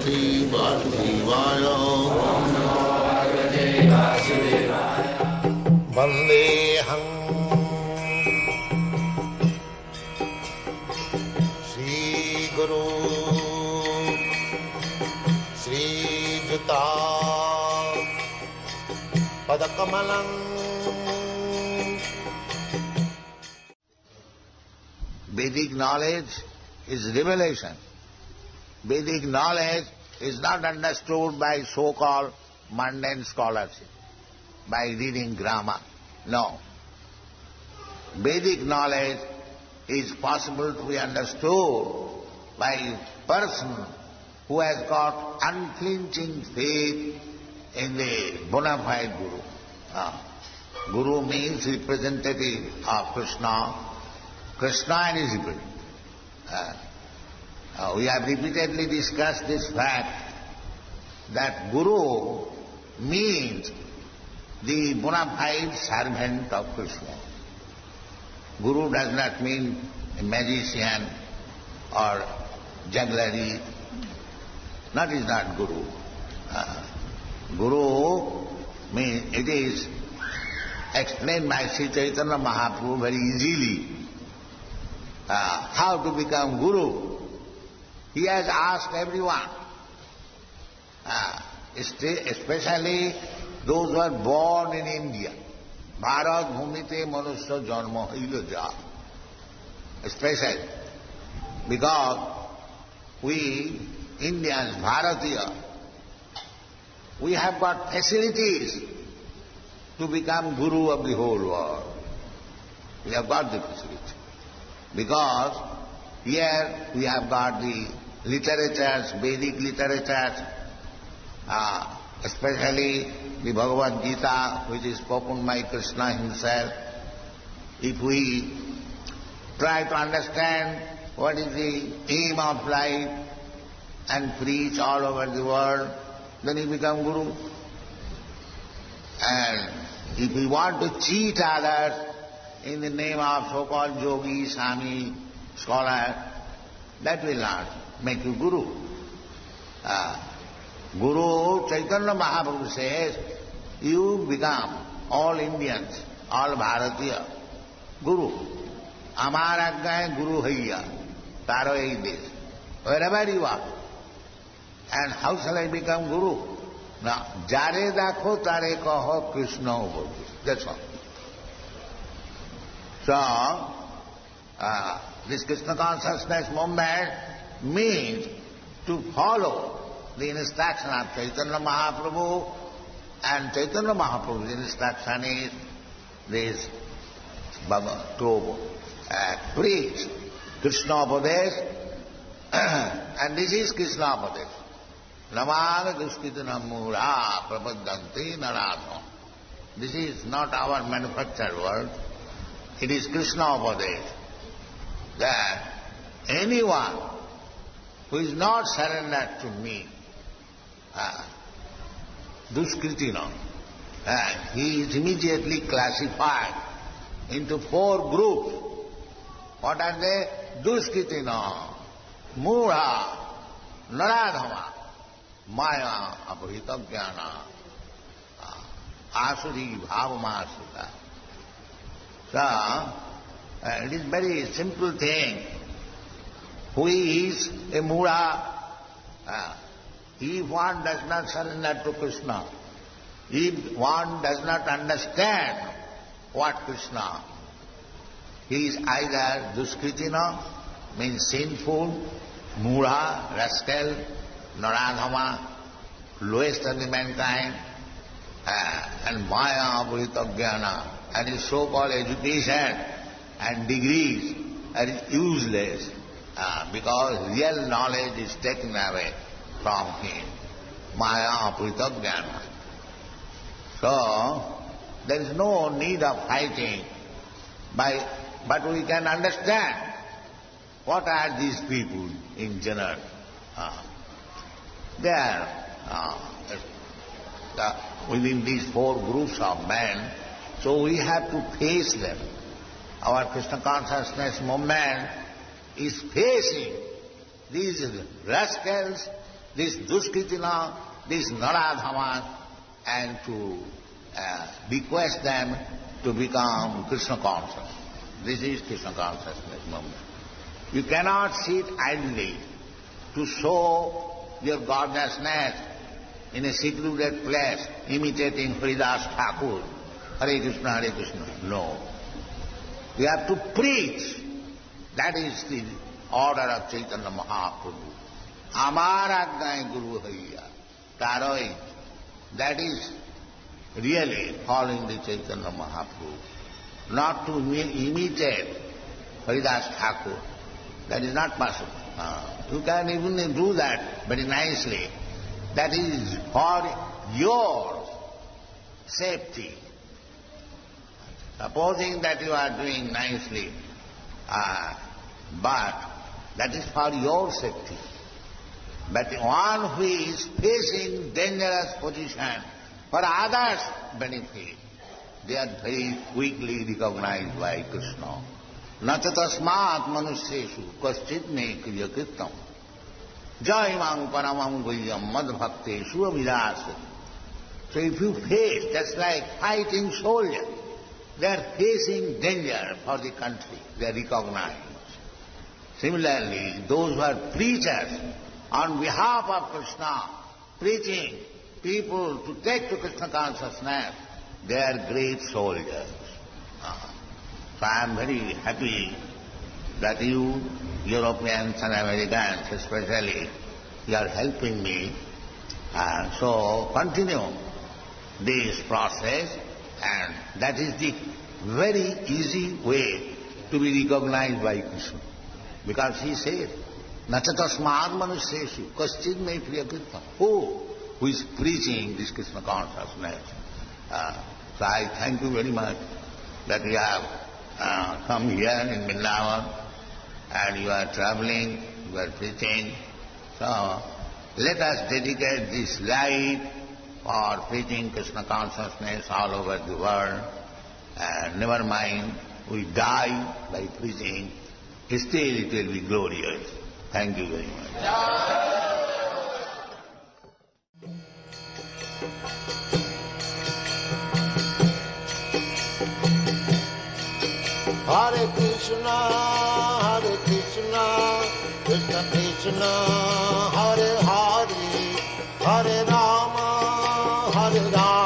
Bhagavate Vasudevaya. Vandeham Sri Guru Sri Juta Padakamalam. Vedic knowledge is revelation. Vedic knowledge is not understood by so-called mundane scholarship, by reading grammar. No. Vedic knowledge is possible to be understood by a person who has got unflinching faith in the bona fide Guru. Guru means representative of Krishna. Krishna and his representative. We have repeatedly discussed this fact that Guru means the bona fide servant of Krishna. Guru does not mean a magician or jugglery. That is not Guru. Guru means, it is explained by Sri Chaitanya Mahaprabhu very easily. How to become Guru? He has asked everyone, especially those who are born in India. Bharat bhumite manusya janma haila ja. Especially because we Indians, Bharatiya, we have got facilities to become Guru of the whole world. We have got the facility. Because here we have got the literatures, Vedic literatures, especially the Bhagavad-gita, which is spoken by Krishna himself. If we try to understand what is the aim of life and preach all over the world, then we become Guru. And if we want to cheat others in the name of so-called yogi, Swami, scholar, that will not make you Guru. Guru Chaitanya Mahaprabhu says, you become all Indians, all Bharatiya, Guru. Amar aggaye Guru haiya, taro ei desh. Wherever you are. And how shall I become Guru? Now, jare dakho tare kaho Krishna upadi. That's all. So, this Krishna consciousness movement means to follow the instruction of Chaitanya Mahaprabhu, and Chaitanya Mahaprabhu's instruction is this to preach Krishna Upadesh, and this is Krishna Upadesh. Namāga duskhitanam mūrā prapadanti naradha. This is not our manufactured word. It is Krishna Upadesh, that anyone who is not surrendered to me, duskritina, he is immediately classified into 4 groups. What are they? Duskritina, mūಢa, naradhama, maya, abhita jnana, asuri, bhavamasita. So, it is very simple thing. Who is a mūಢa? If one does not surrender to Krishna, if one does not understand what Krishna, he is either duskritina, means sinful, mūಢa, rascal, naradhama, lowest of the mankind, and maya abhita jnana, and his so-called education and degrees are useless because real knowledge is taken away from him. Maya aprita jnana. So, there is no need of fighting, but we can understand what are these people in general. They are within these 4 groups of men, so we have to face them. Our Krishna consciousness movement is facing these rascals this Duskritina, this Naradhamas, and to request them to become Krishna conscious. This is Krishna consciousness movement. You cannot sit idly to show your gorgeousness in a secluded place, imitating Haridas Thakur, Hare Krishna, no. You have to preach. That is the order of Chaitanya Mahaprabhu. Amar Ajnai Guru Haiya, Taroi. That is really following the Chaitanya Mahaprabhu. Not to imitate Haridas Thakur. That is not possible. You can even do that very nicely. That is for your safety. Supposing that you are doing nicely, but that is for your safety. But one who is facing dangerous position for others' benefit, they are very quickly recognized by Krishna. Nacha tasmat manusyeshu kaschit me kriya kritam jaimam paramam guhyam mad bhakteshu avidasya. So if you face, that's like fighting soldiers, they are facing danger for the country, they are recognized. Similarly, those who are preachers on behalf of Krishna, preaching people to take to Krishna consciousness, they are great soldiers. So I am very happy that you, Europeans and Americans especially, you are helping me. So continue this process, and that is the very easy way to be recognized by Krishna. Because he says, Nachatasmad manusyeshu kaschid me priyakritam. Who is preaching this Krishna consciousness? So I thank you very much that you have come here in Vrindavan and you are traveling, you are preaching. So let us dedicate this life for preaching Krishna consciousness all over the world. And never mind, we die by preaching, still it will be glorious. Thank you very much. Hare Krishna, Krishna Krishna, Hare Hare, Hare Rama, Hare Rama.